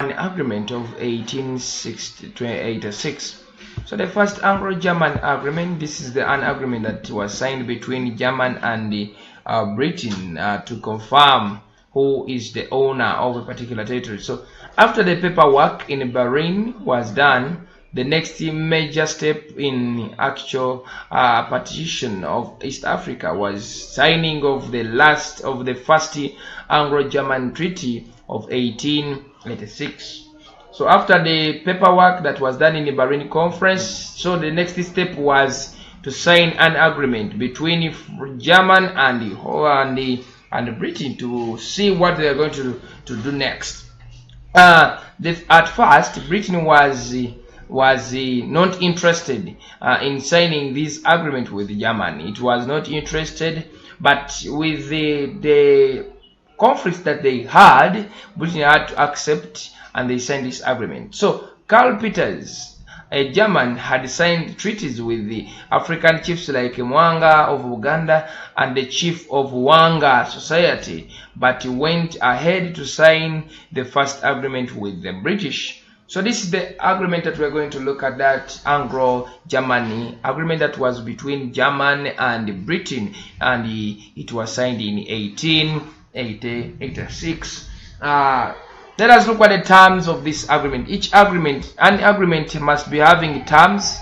Agreement of 1886. So the first Anglo-German agreement, this is an agreement that was signed between German and Britain to confirm who is the owner of a particular territory. So after the paperwork in Bahrain was done, the next major step in actual partition of East Africa was signing of the first Anglo-German Treaty of 1886. So after the paperwork that was done in the Bahrain Conference, so the next step was to sign an agreement between German and Britain to see what they are going to do next. At first, Britain was not interested in signing this agreement with Germany. It was not interested, but with the conflicts that they had, Britain had to accept, and they signed this agreement. So Karl Peters, a German, had signed treaties with the African chiefs like Mwanga of Uganda and the chief of Wanga Society, but he went ahead to sign the first agreement with the British. So this is the agreement that we're going to look at, that Anglo-Germany agreement that was between Germany and Britain, and it was signed in 1886. Let us look at the terms of this agreement. An agreement must be having terms,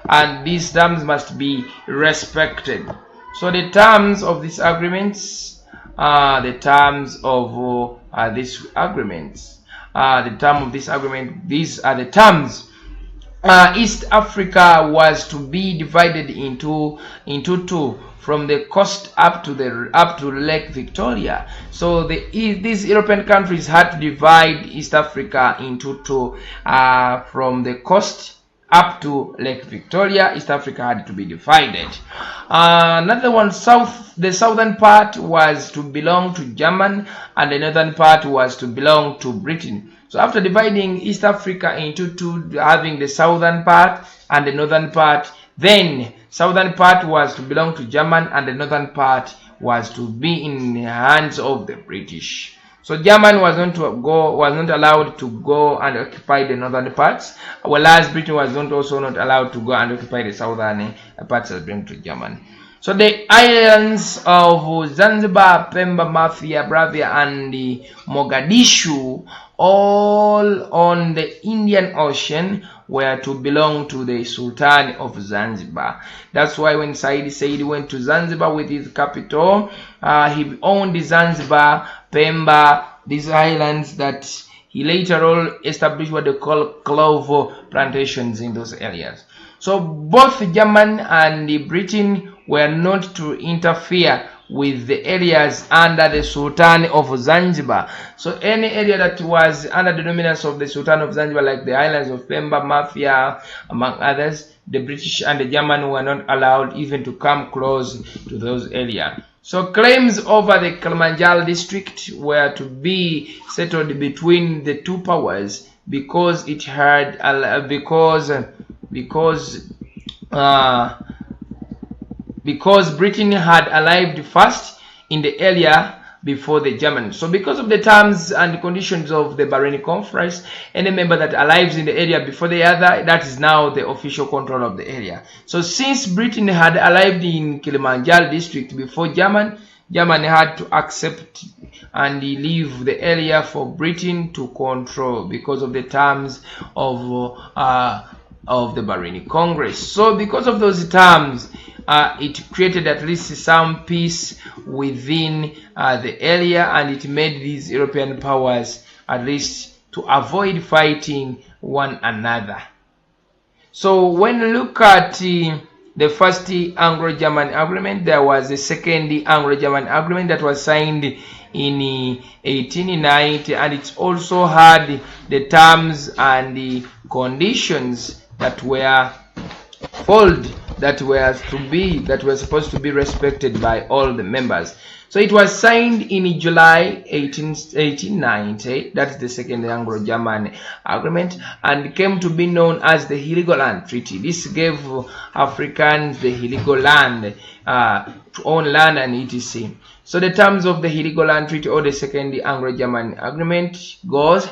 and these terms must be respected. So the terms of these agreements, these are the terms. East Africa was to be divided into two, from the coast up to Lake Victoria. So these European countries had to divide East Africa into two, from the coast up to Lake Victoria. East Africa had to be divided. Another one, the southern part was to belong to Germany, and the northern part was to belong to Britain. So after dividing East Africa into two, having the southern part and the northern part, then southern part was to belong to Germany, and the northern part was to be in the hands of the British. So Germany was not allowed to go and occupy the northern parts, whereas Britain was not allowed to go and occupy the southern parts that belonged to Germany. So the islands of Zanzibar, Pemba, Mafia, Bravia, and Mogadishu, all on the Indian Ocean, were to belong to the Sultan of Zanzibar. That's why when Said went to Zanzibar with his capital, he owned Zanzibar, Pemba, these islands that he later on established what they call clover plantations in those areas. So both Germany and Britain were not to interfere with the areas under the Sultan of Zanzibar. So any area that was under the dominance of the Sultan of Zanzibar, like the islands of Pemba, Mafia, among others, the British and the German were not allowed even to come close to those areas. So claims over the Kilimanjaro district were to be settled between the two powers, because it had because Britain had arrived first in the area before the Germans. So because of the terms and conditions of the Bahrain Conference, any member that arrives in the area before the other, that is now the official control of the area. So since Britain had arrived in Kilimanjaro district before Germany had to accept and leave the area for Britain to control, because of the terms of the Bahrain Congress. So because of those terms, it created at least some peace within the area, and it made these European powers at least to avoid fighting one another. So when you look at the first Anglo-German agreement, there was a second Anglo-German agreement that was signed in 1890, and it also had the terms and the conditions that were that were supposed to be respected by all the members. So it was signed in July 1890. That's the second Anglo-German agreement, and came to be known as the Heligoland Treaty. This gave Africans the Heligoland to own land and etc. So the terms of the Heligoland Treaty, or the second Anglo-German agreement, goes: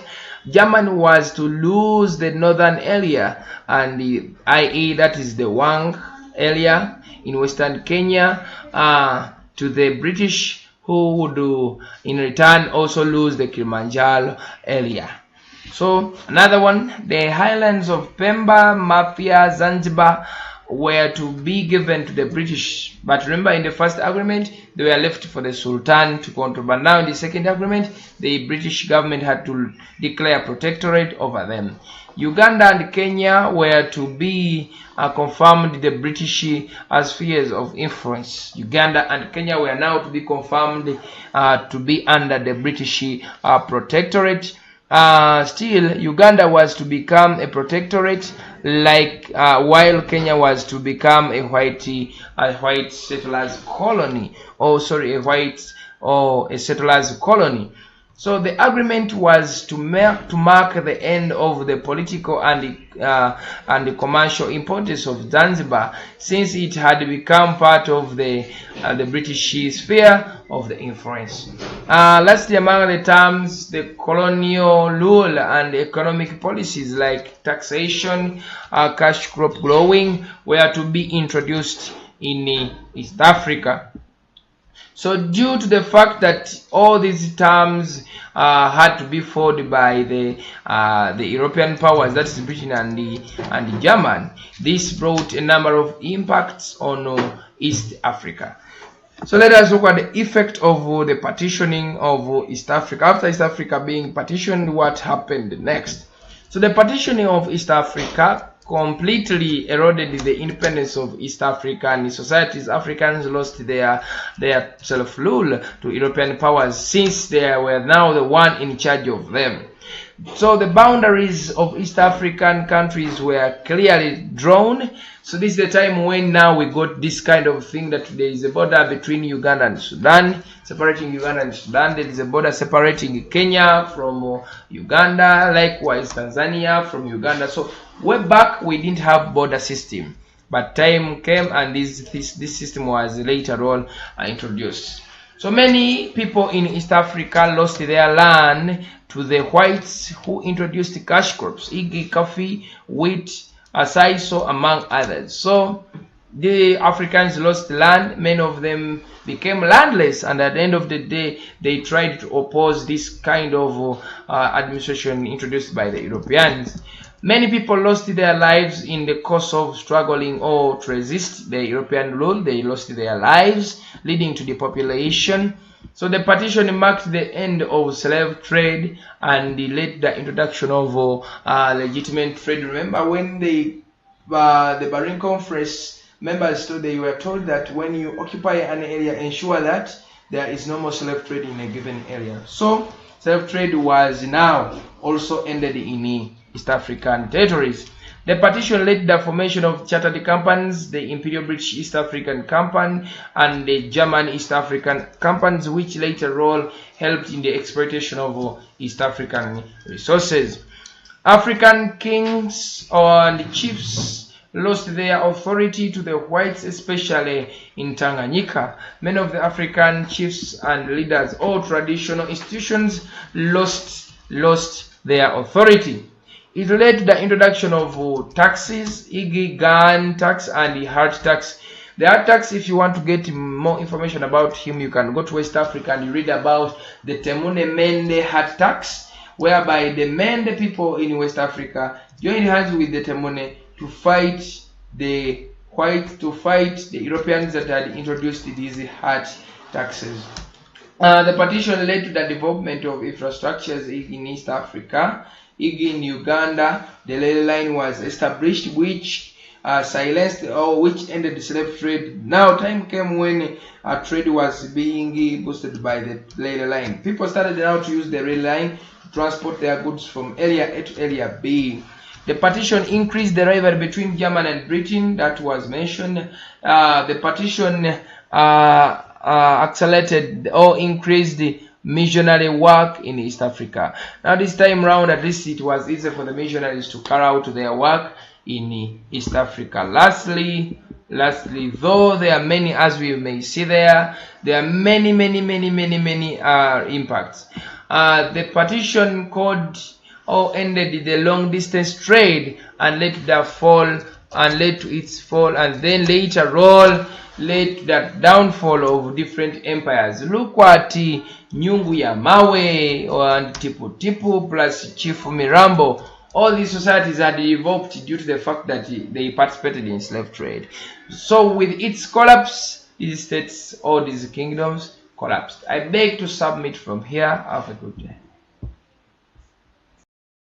Germany was to lose the northern area, and i.e. that is the Wang area in western Kenya, to the British, who would in return also lose the Kilimanjaro area. So another one, the highlands of Pemba, Mafia, Zanzibar were to be given to the British, but remember, in the first agreement they were left for the Sultan to control, but now in the second agreement the British government had to declare protectorate over them. Uganda and Kenya were to be confirmed the British as spheres of influence. Uganda and Kenya were now to be confirmed to be under the British protectorate. Still, Uganda was to become a protectorate, like while Kenya was to become a white settlers colony, a settlers colony. So the agreement was to mark the end of the political and the commercial importance of Zanzibar, since it had become part of the British sphere of the influence. Lastly, among the terms, the colonial rule and economic policies like taxation, cash crop growing were to be introduced in East Africa. So due to the fact that all these terms had to be followed by the European powers, that is Britain and the German, this brought a number of impacts on East Africa. So let us look at the effect of the partitioning of East Africa. After East Africa being partitioned, what happened next? So the partitioning of East Africa completely eroded the independence of East African societies. Africans lost their self-rule to European powers, since they were now the one in charge of them. So the boundaries of East African countries were clearly drawn. So this is the time when now we got this kind of thing, that there is a border between Uganda and Sudan, separating Uganda and Sudan. There is a border separating Kenya from Uganda, likewise Tanzania from Uganda. So way back we didn't have border system, but time came and this system was later on introduced. So many people in East Africa lost their land to the whites, who introduced cash crops, igi, coffee, wheat, sisal, among others. So the Africans lost land, many of them became landless, and at the end of the day they tried to oppose this kind of administration introduced by the Europeans. Many people lost their lives in the course of struggling or to resist the European rule. They lost their lives, leading to depopulation. So the partition marked the end of slave trade and led the introduction of legitimate trade. Remember when the Berlin Conference members they were told that when you occupy an area, ensure that there is no more slave trade in a given area. So slave trade was now also ended in East African territories. The partition led to the formation of chartered companies, the Imperial British East African Company and the German East African companies, which later on helped in the exploitation of East African resources. African kings and chiefs lost their authority to the whites, especially in Tanganyika. Many of the African chiefs and leaders or traditional institutions lost their authority. It led to the introduction of taxes, igi, gun tax, and the hard tax. The hard tax, if you want to get more information about him, you can go to West Africa and you read about the Temune Mende hard tax, whereby the Mende people in West Africa joined hands with the Temune to fight the Europeans that had introduced these hard taxes. The partition led to the development of infrastructures in East Africa. In Uganda, the rail line was established, which silenced or which ended the slave trade. Now time came when trade was being boosted by the rail line. People started now to use the rail line to transport their goods from area A to area B. The partition increased the rivalry between Germany and Britain, that was mentioned. The partition accelerated or increased the missionary work in East Africa. Now this time round, at least it was easy for the missionaries to carry out their work in East Africa. Lastly, though there are many, as we may see there are many impacts. The partition code ended the long distance trade and led to its fall, and then later on led to the downfall of different empires. Look at Nyungu ya Mawe and Tipu Tipu plus Chief Mirambo. All these societies had evolved due to the fact that they participated in slave trade. So with its collapse, these states or these kingdoms collapsed. I beg to submit from here. Have a good day.